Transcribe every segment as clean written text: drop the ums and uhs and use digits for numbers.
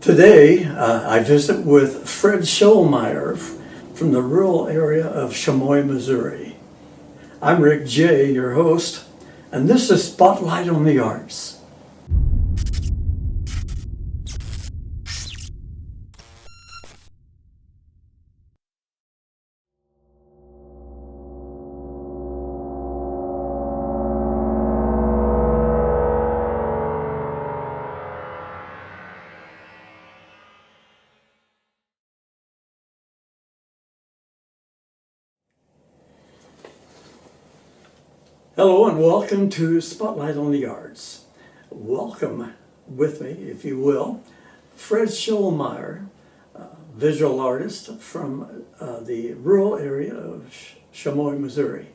Today, I visit with Fred Schollmeyer from the rural area of Chamois, Missouri. I'm Rick J., your host, and this is Spotlight on the Arts. Hello and welcome to Spotlight on the Arts. Welcome with me, if you will, Fred Schollmeyer, visual artist from the rural area of Chamois, Missouri.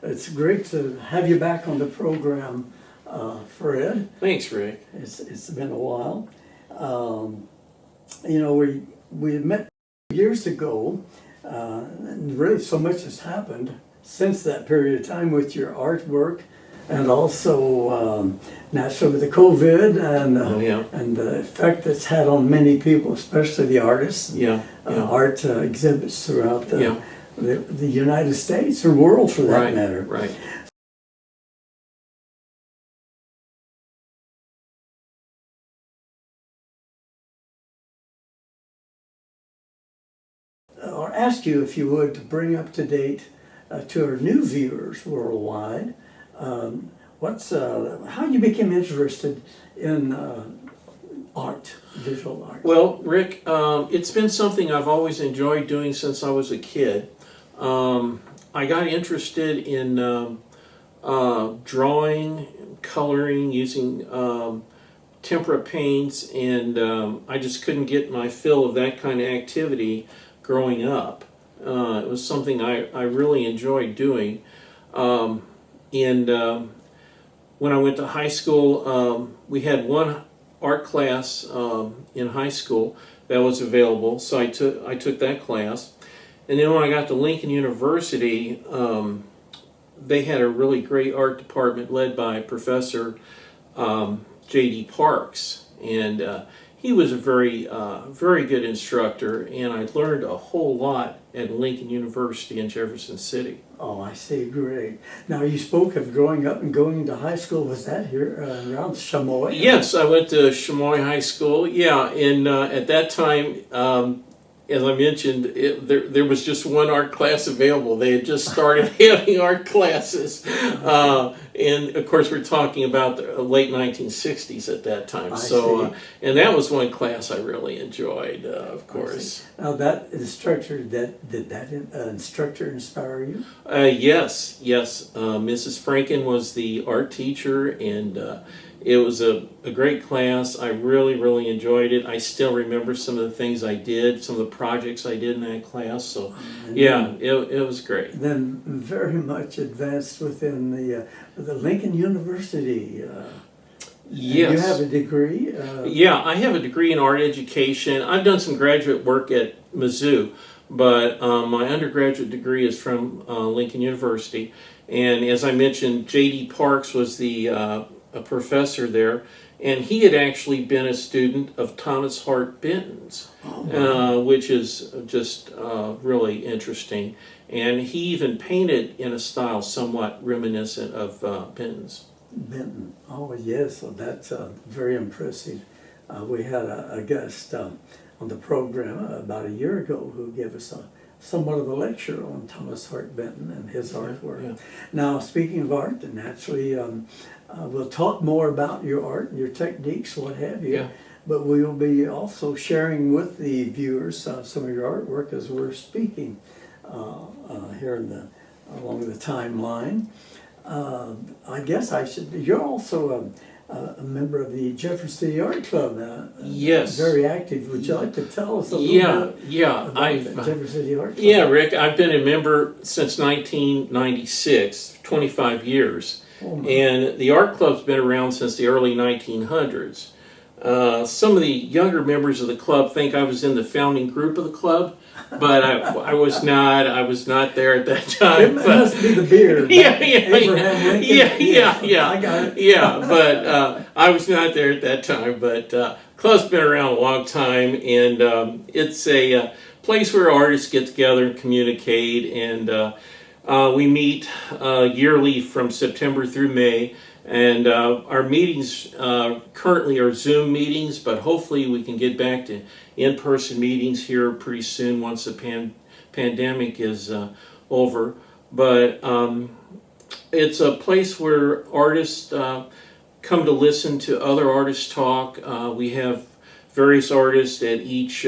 It's great to have you back on the program, Fred. Thanks, Rick. It's been a while. We met years ago, and really so much has happened since that period of time with your artwork, and also naturally with the COVID and the effect it's had on many people, especially the artists. Art exhibits throughout the United States or world, for that matter. Right. Or ask you, if you would, to bring up to date to our new viewers worldwide, how you became interested in art, visual art. Well, Rick, it's been something I've always enjoyed doing since I was a kid. I got interested in drawing, coloring, using tempera paints, and I just couldn't get my fill of that kind of activity growing up. It was something I really enjoyed doing. When I went to high school, we had one art class in high school that was available, so I took that class. And then when I got to Lincoln University, they had a really great art department led by Professor J.D. Parks, and he was a very good instructor, and I learned a whole lot at Lincoln University in Jefferson City. Oh, I see. Great. Now, you spoke of growing up and going to high school. Was that here around Chamois? Yes, I went to Chamois High School. Yeah, and at that time, as I mentioned, there was just one art class available. They had just started having art classes. And of course, we're talking about the late 1960s at that time. And that was one class I really enjoyed, of course. Now, that instructor, did that instructor inspire you? Yes. Mrs. Franken was the art teacher, and it was a great class. I really enjoyed it. I still remember some of the things I did, some of the projects I did in that class. So, it was great. Then very much advanced within the Lincoln University. Yes. You have a degree? I have a degree in art education. I've done some graduate work at Mizzou, but my undergraduate degree is from Lincoln University. And as I mentioned, J.D. Parks was a professor there, and he had actually been a student of Thomas Hart Benton's, which is just really interesting. And he even painted in a style somewhat reminiscent of Benton's. Benton. Oh, yes. So that's very impressive. We had a guest on the program about a year ago who gave us somewhat of a lecture on Thomas Hart Benton and his artwork. Yeah. Now, speaking of art, naturally, we'll talk more about your art and your techniques, what have you. Yeah. But we will be also sharing with the viewers some of your artwork as we're speaking here along the timeline. I guess you're also a member of the Jefferson City Art Club. Yes. Very active. Would you like to tell us a little bit about the Jefferson City Art Club? Yeah, Rick, I've been a member since 1996, 25 years. And the art club's been around since the early 1900s. Some of the younger members of the club think I was in the founding group of the club, but I was not. I was not there at that time. It must be the beard. Abraham Lincoln. Yeah. I got it. Yeah, but I was not there at that time. But club's been around a long time, and it's a place where artists get together and communicate, and we meet yearly from September through May. And our meetings currently are Zoom meetings, but hopefully we can get back to in-person meetings here pretty soon once the pandemic is over. But it's a place where artists come to listen to other artists talk. We have various artists at each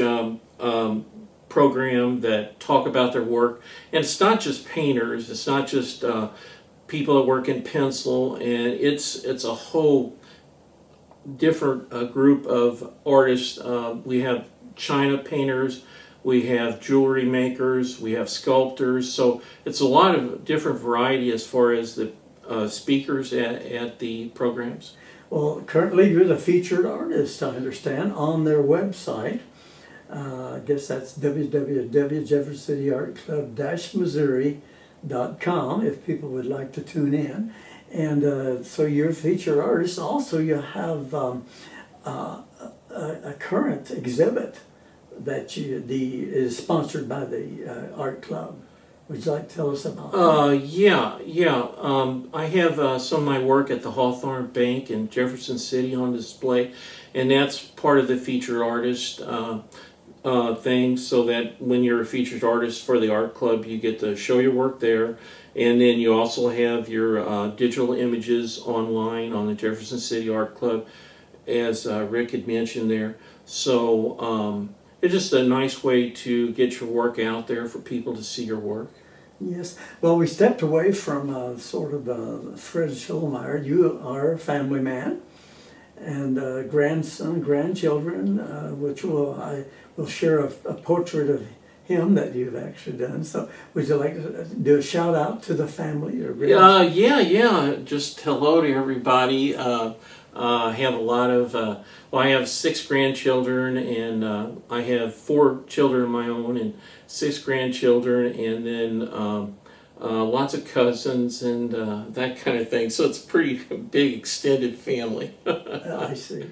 program that talk about their work. And it's not just painters, it's not just people that work in pencil, and it's a whole different group of artists. We have China painters, we have jewelry makers, we have sculptors, so it's a lot of different variety as far as the speakers at the programs. Well, currently you're the featured artist, I understand, on their website. I guess that's www.jefferson City Art Club-Missouri.com if people would like to tune in. And so you're a featured artist. Also, you have a current exhibit that is sponsored by the art club. Would you like to tell us about that? Yeah. I have some of my work at the Hawthorne Bank in Jefferson City on display, and that's part of the featured artist thing, so that when you're a featured artist for the art club, you get to show your work there, and then you also have your digital images online on the Jefferson City Art Club, as Rick had mentioned there. So it's just a nice way to get your work out there for people to see your work. Yes. Well, we stepped away from Fred Schollmeyer. You are a family man, and grandson, grandchildren, which I will share a portrait of him that you've actually done. So would you like to do a shout out to the family? Or yeah. Just hello to everybody. I have a lot of, I have 6 grandchildren, and I have 4 children of my own and 6 grandchildren, and then lots of cousins and that kind of thing. So it's a pretty big extended family. I see.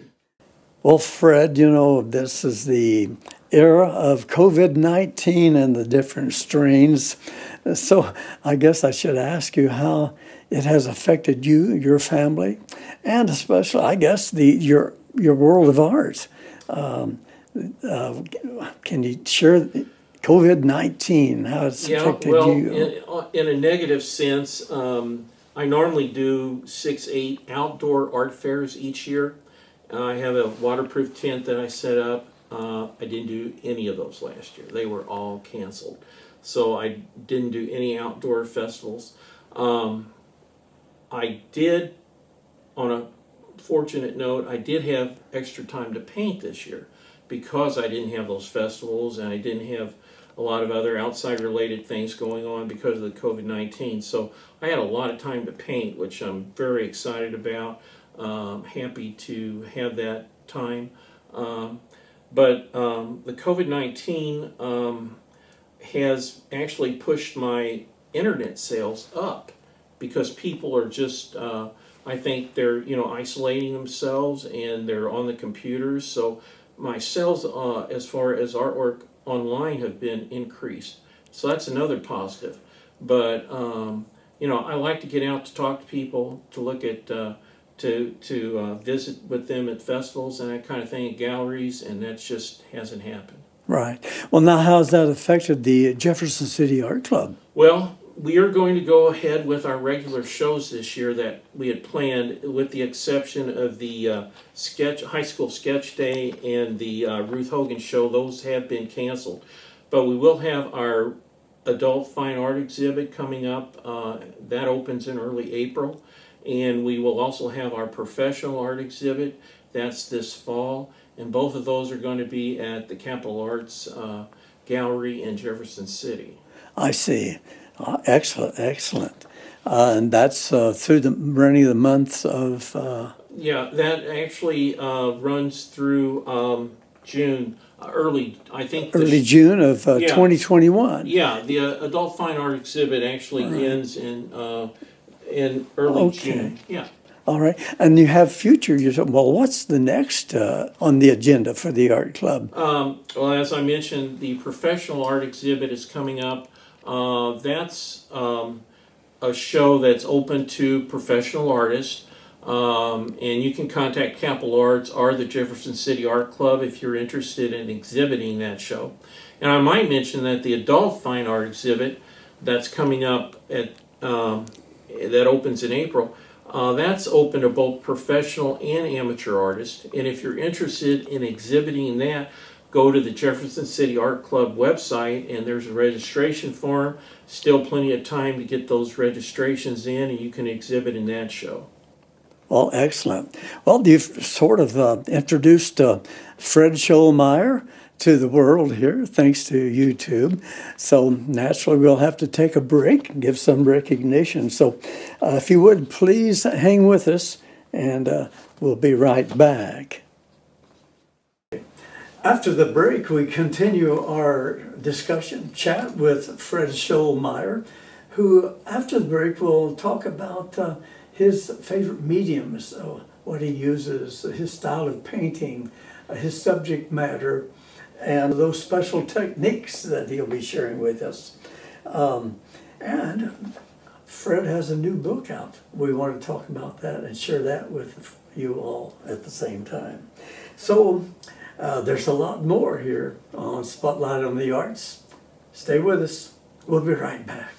Well, Fred, this is the era of COVID-19 and the different strains. So I guess I should ask you how it has affected you, your family, and especially, I guess, your world of art. Can you share COVID-19, how it's affected you? In a negative sense, I normally do 6-8 outdoor art fairs each year. I have a waterproof tent that I set up. I didn't do any of those last year. They were all canceled. So I didn't do any outdoor festivals. I did, on a fortunate note, I did have extra time to paint this year because I didn't have those festivals and I didn't have a lot of other outside related things going on because of the COVID-19. So I had a lot of time to paint, which I'm very excited about. Happy to have that time. But the COVID-19 has actually pushed my internet sales up because people are just, I think they're, isolating themselves and they're on the computers. So my sales as far as artwork online have been increased. So that's another positive. But, I like to get out to talk to people, to look at, to visit with them at festivals and that kind of thing, at galleries, and that just hasn't happened. Right. Well, now how has that affected the Jefferson City Art Club? Well, we are going to go ahead with our regular shows this year that we had planned, with the exception of the high school sketch day and the Ruth Hogan show. Those have been canceled. But we will have our adult fine art exhibit coming up. That opens in early April. And we will also have our professional art exhibit. That's this fall. And both of those are going to be at the Capitol Arts Gallery in Jefferson City. I see. Excellent. And that's through running the months of... Yeah, that actually runs through June, early June of 2021. Yeah, the Adult Fine Art exhibit actually ends in early June. Yeah. All right. And you have future. Well, what's the next on the agenda for the art club? Well, as I mentioned, the professional art exhibit is coming up. That's a show that's open to professional artists. And you can contact Capital Arts or the Jefferson City Art Club if you're interested in exhibiting that show. And I might mention that the adult fine art exhibit that's coming up that opens in April, that's open to both professional and amateur artists. And if you're interested in exhibiting that, go to the Jefferson City Art Club website, and there's a registration form. Still plenty of time to get those registrations in, and you can exhibit in that show. Well, excellent. Well, you've sort of introduced Fred Schollmeyer to the world here, thanks to YouTube. So naturally, we'll have to take a break and give some recognition. So if you would, please hang with us, and we'll be right back. After the break, we continue our discussion, chat with Fred Schollmeyer, who, after the break, will talk about his favorite mediums, what he uses, his style of painting, his subject matter, and those special techniques that he'll be sharing with us. And Fred has a new book out. We want to talk about that and share that with you all at the same time. So there's a lot more here on Spotlight on the Arts. Stay with us. We'll be right back.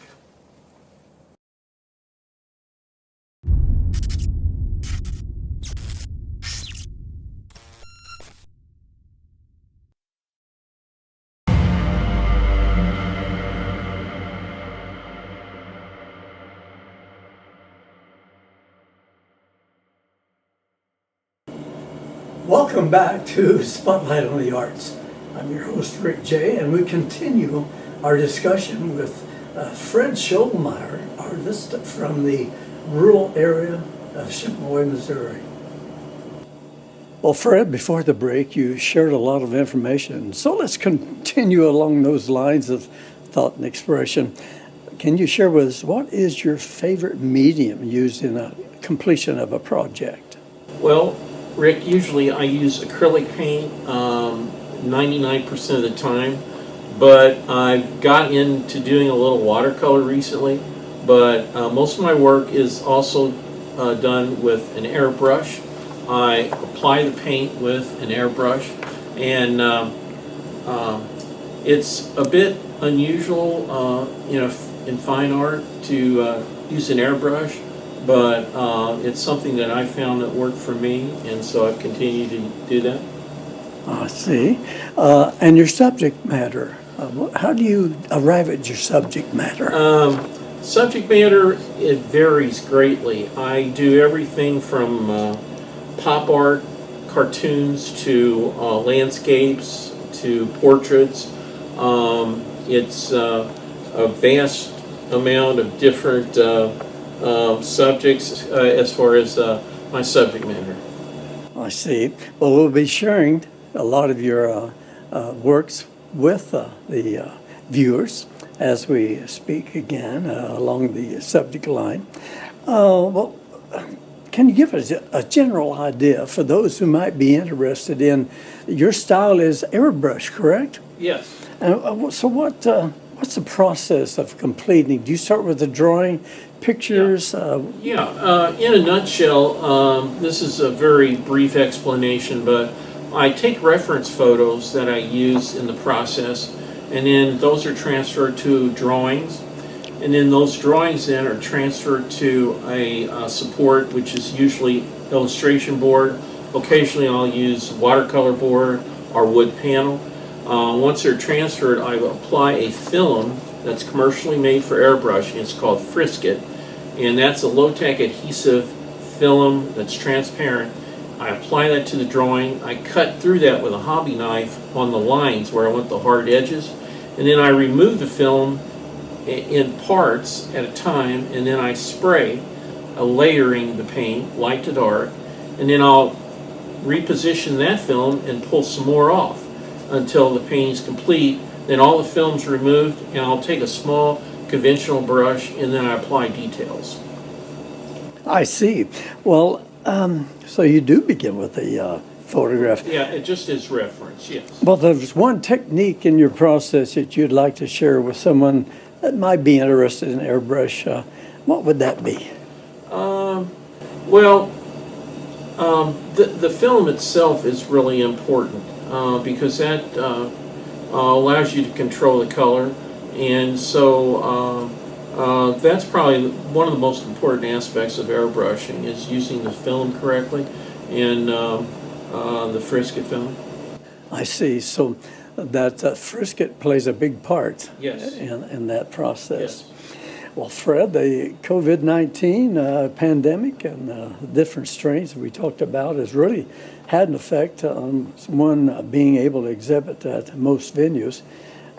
Welcome back to Spotlight on the Arts. I'm your host, Rick J., and we continue our discussion with Fred Schollmeyer, artist from the rural area of Chamois, Missouri. Well, Fred, before the break, you shared a lot of information, so let's continue along those lines of thought and expression. Can you share with us, what is your favorite medium used in a completion of a project? Well, Rick, usually I use acrylic paint 99% of the time, but I've got into doing a little watercolor recently, but most of my work is also done with an airbrush. I apply the paint with an airbrush, and it's a bit unusual in fine art to use an airbrush, but it's something that I found that worked for me, and so I've continued to do that. I see. And your subject matter, how do you arrive at your subject matter? Subject matter, it varies greatly. I do everything from pop art, cartoons, to landscapes, to portraits. It's a vast amount of different subjects as far as my subject matter. I see. Well, we'll be sharing a lot of your works with the viewers as we speak again along the subject line. Well, can you give us a general idea for those who might be interested in, your style is airbrush, correct? Yes. So what's the process of completing? Do you start with the drawing, pictures? In a nutshell, this is a very brief explanation, but I take reference photos that I use in the process, and then those are transferred to drawings, and then those drawings then are transferred to a support, which is usually illustration board. Occasionally I'll use watercolor board or wood panel. Once they're transferred, I will apply a film that's commercially made for airbrush. It's called Frisket, and that's a low-tech adhesive film that's transparent. I apply that to the drawing. I cut through that with a hobby knife on the lines where I want the hard edges, and then I remove the film in parts at a time, and then I spray, layering the paint light to dark, and then I'll reposition that film and pull some more off until the painting is complete. Then all the film's removed, and I'll take a small conventional brush, and then I apply details. I see. Well, so you do begin with a photograph. Yeah, it just is reference, yes. Well, there's one technique in your process that you'd like to share with someone that might be interested in airbrush. What would that be? Well, the film itself is really important because that allows you to control the color, and so that's probably one of the most important aspects of airbrushing is using the film correctly and the frisket film. I see. So that frisket plays a big part Yes. in that process. Yes. Well, Fred, the COVID-19 pandemic and the different strains we talked about has really had an effect on one being able to exhibit at most venues.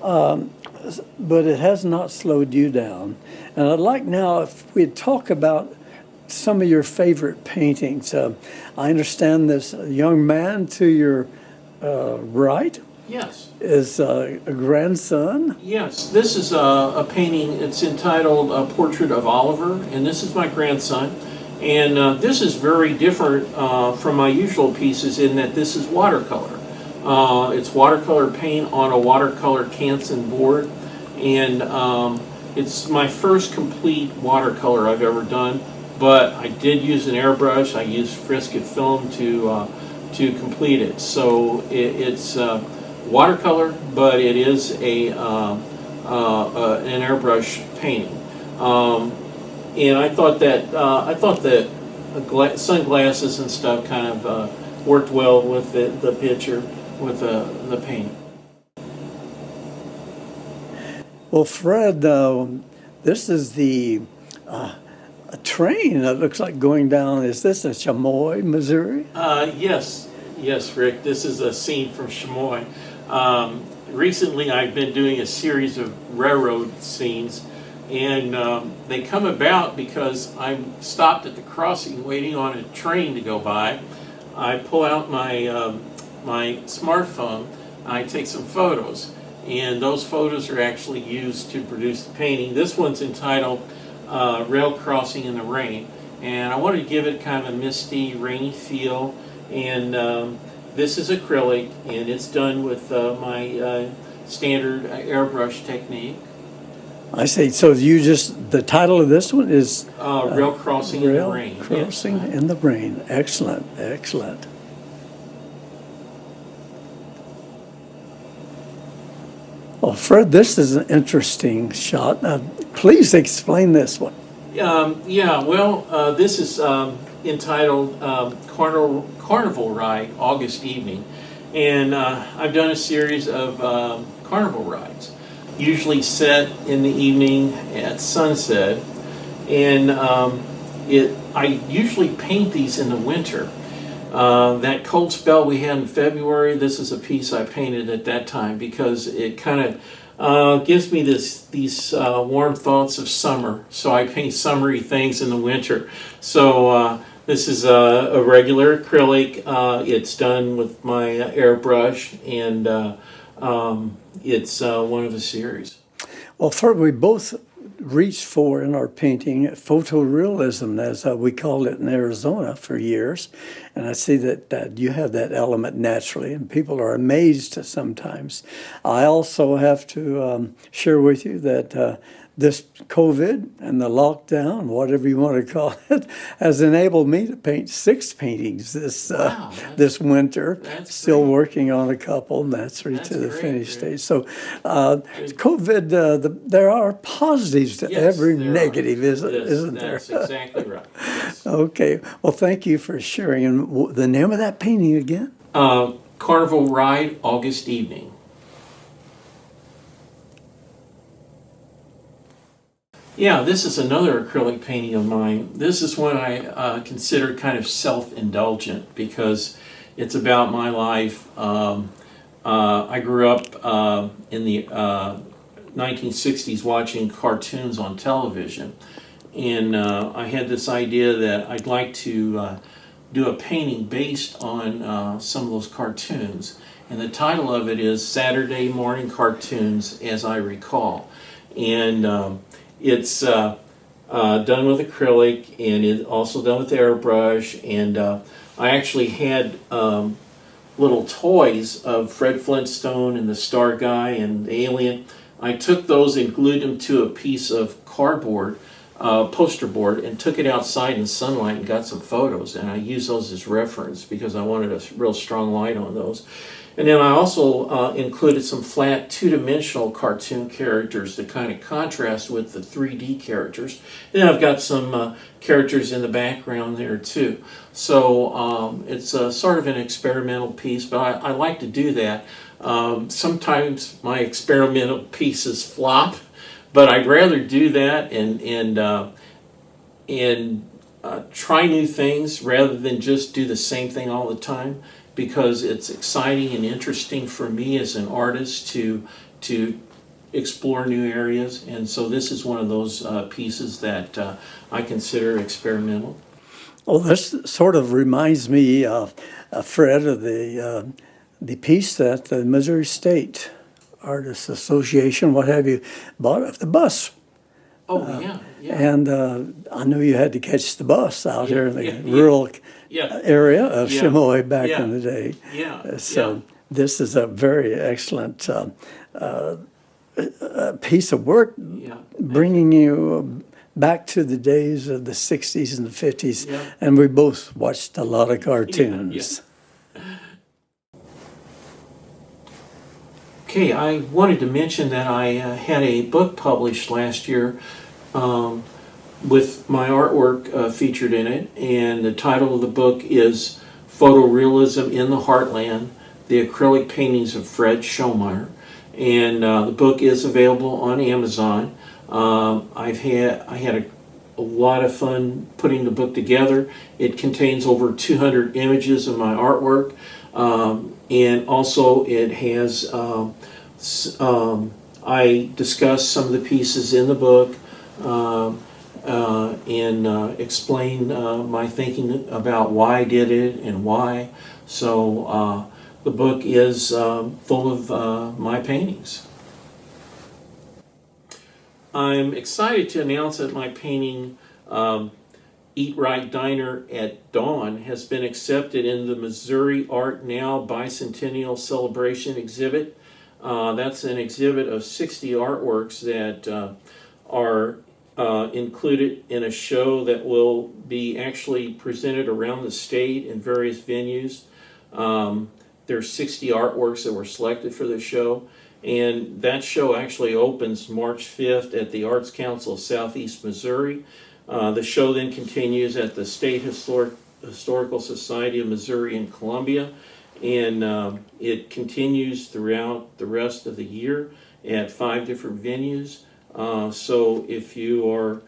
But it has not slowed you down. And I'd like now if we'd talk about some of your favorite paintings. I understand this young man to your right Yes. is a grandson. Yes, this is a painting. It's entitled Portrait of Oliver, and this is my grandson. And this is very different from my usual pieces in that this is watercolor. It's watercolor paint on a watercolor Canson board, and it's my first complete watercolor I've ever done. But I did use an airbrush. I used frisket film to complete it. So it's watercolor, but it is an airbrush painting. And I thought that sunglasses and stuff kind of worked well with the picture, with the painting. Well, Fred, this is the a train that looks like going down. Is this in Chamois, Missouri? Yes, Rick. This is a scene from Chamois. Recently, I've been doing a series of railroad scenes, and they come about because I'm stopped at the crossing waiting on a train to go by. I pull out my my smartphone, I take some photos, and those photos are actually used to produce the painting. This one's entitled Rail Crossing in the Rain, and I wanted to give it kind of a misty, rainy feel. And this is acrylic, and it's done with my standard airbrush technique. I see. So the title of this one is Rail Crossing in the Rain. Crossing Yes. in the Rain. Excellent, excellent. Well, Fred, this is an interesting shot. Please explain this one. This is entitled Carnival Ride, August Evening. And I've done a series of carnival rides, usually set in the evening at sunset. And I usually paint these in the winter. That cold spell we had in February, this is a piece I painted at that time because it kind of gives me these warm thoughts of summer. So I paint summery things in the winter. So this is a regular acrylic. It's done with my airbrush, and it's one of a series. Well, Fred, we both reached for in our painting photorealism, as we called it in Arizona for years. And I see that you have that element naturally, and people are amazed sometimes. I also have to share with you that this COVID and the lockdown, whatever you want to call it, has enabled me to paint 6 paintings this winter. That's Still great. working on a couple, and that's to the great, finish great. stage. So COVID, there are positives to every there are. negative, isn't there? That's exactly right. Yes. Okay. Well, thank you for sharing. And the name of that painting again? Carnival Ride, August Evening. Yeah, this is another acrylic painting of mine. This is one I consider kind of self-indulgent because it's about my life. I grew up in the 1960s watching cartoons on television, and I had this idea that I'd like to do a painting based on some of those cartoons. And the title of it is Saturday Morning Cartoons as I Recall. And it's done with acrylic, and it also done with airbrush. And I actually had little toys of Fred Flintstone and the Star Guy and the Alien. I took those and glued them to a piece of cardboard, poster board, and took it outside in sunlight and got some photos. And I used those as reference because I wanted a real strong light on those. And then I also included some flat two-dimensional cartoon characters to kind of contrast with the 3D characters. And I've got some characters in the background there too. So it's sort of an experimental piece, but I like to do that. Sometimes my experimental pieces flop, but I'd rather do that and try new things rather than just do the same thing all the time, because it's exciting and interesting for me as an artist to explore new areas. And so this is one of those pieces that I consider experimental. Well, this sort of reminds me, Fred, of the piece that the Missouri State Artists Association, what have you, bought of the bus. Oh, yeah. And I knew you had to catch the bus out here in the rural Yeah. area of Yeah. Chamois back Yeah. in the day. Yeah. So this is a very excellent piece of work, Yeah. bringing you back to the days of the 60s and the 50s. Yeah. And we both watched a lot of cartoons. Okay, I wanted to mention that I had a book published last year with my artwork featured in it, and the title of the book is Photorealism in the Heartland, the Acrylic Paintings of Fred Schollmeyer. And the book is available on Amazon. I had a lot of fun putting the book together. It contains over 200 images of my artwork. And also it has, I discuss some of the pieces in the book and explain my thinking about why I did it and why. So the book is full of my paintings. I'm excited to announce that my painting, Eat Right Diner at Dawn, has been accepted in the Missouri Art Now Bicentennial Celebration exhibit. That's an exhibit of 60 artworks that are included in a show that will be actually presented around the state in various venues. There's 60 artworks that were selected for the show, and that show actually opens March 5th at the Arts Council of Southeast Missouri. The show then continues at the State Historical Society of Missouri in Columbia, and it continues throughout the rest of the year at 5 different venues. So if you are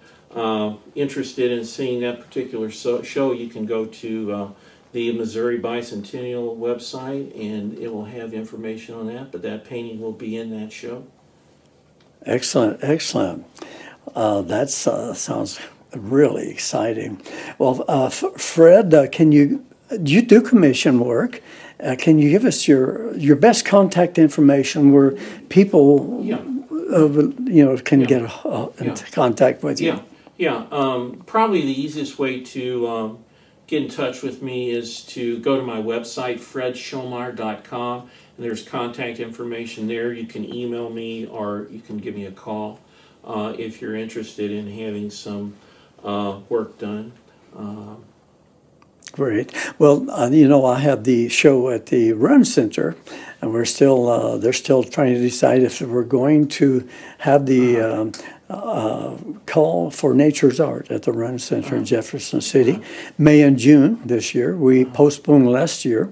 interested in seeing that particular show, you can go to the Missouri Bicentennial website, and it will have information on that, but that painting will be in that show. Excellent, excellent. That sounds really exciting. Well, Fred, do you do commission work? Can you give us your best contact information where people, can get into contact with you? Probably the easiest way to get in touch with me is to go to my website, fredschollmeyer.com, and there's contact information there. You can email me or you can give me a call if you're interested in having some work done. Great. Well, I have the show at the Run Center, and they're still trying to decide if we're going to have the call for Nature's Art at the Run Center in Jefferson City, May and June this year. We postponed last year,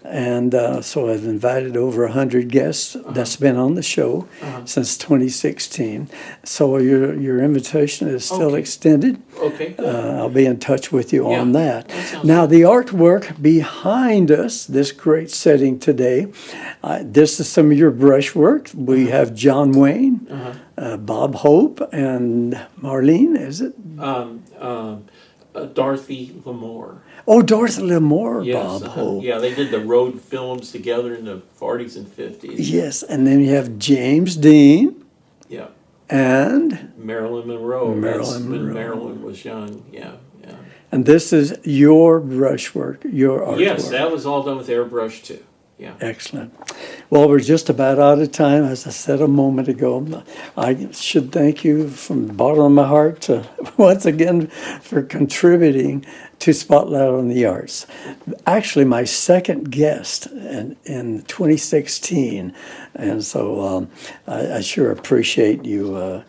and so I've invited over 100 guests that's been on the show since 2016. So your invitation is still extended. Okay. I'll be in touch with you on that. Now, the artwork behind us, this great setting today, this is some of your brushwork. We have John Wayne, Bob Hope, and Marlene, is it? Dorothy Lamour. Oh, Dorothy Lamour, Yes, Bob Hope. Yeah, they did the road films together in the 40s and 50s. Yes, and then you have James Dean. Yeah. and Marilyn Monroe. That's Marilyn when Monroe. Marilyn was young. Yeah, yeah. And this is your brushwork, your artwork. Yes, that was all done with airbrush too. Yeah. Excellent. Well, we're just about out of time. As I said a moment ago, I should thank you from the bottom of my heart to, once again, for contributing to Spotlight on the Arts. Actually, my second guest in 2016. And so I sure appreciate you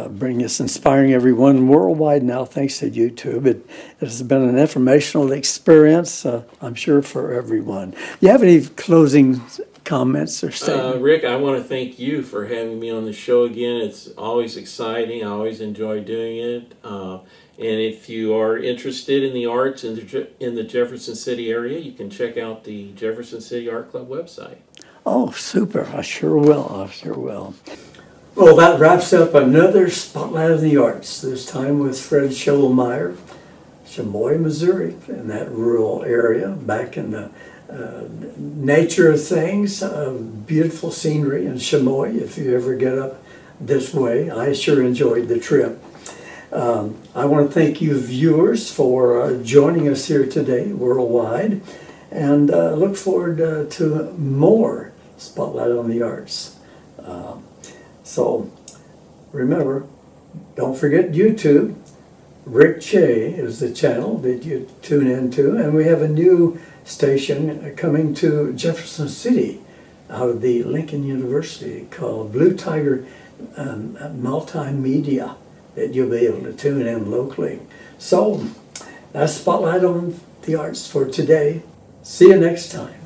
bringing this, inspiring everyone worldwide now, thanks to YouTube. It has been an informational experience, I'm sure, for everyone. You have any closing comments or statements? Rick, I want to thank you for having me on the show again. It's always exciting. I always enjoy doing it. And if you are interested in the arts in the Jefferson City area, you can check out the Jefferson City Art Club website. Oh, super. I sure will. I sure will. Well, that wraps up another Spotlight of the Arts, this time with Fred Schollmeyer, Chamois, Missouri, in that rural area, back in the nature of things, beautiful scenery in Chamois, if you ever get up this way. I sure enjoyed the trip. I want to thank you viewers for joining us here today worldwide, and look forward to more Spotlight on the Arts. So remember, don't forget YouTube. Rick Che is the channel that you tune into, and we have a new station coming to Jefferson City out of the Lincoln University called Blue Tiger Multimedia that you'll be able to tune in locally. So that's Spotlight on the Arts for today. See you next time.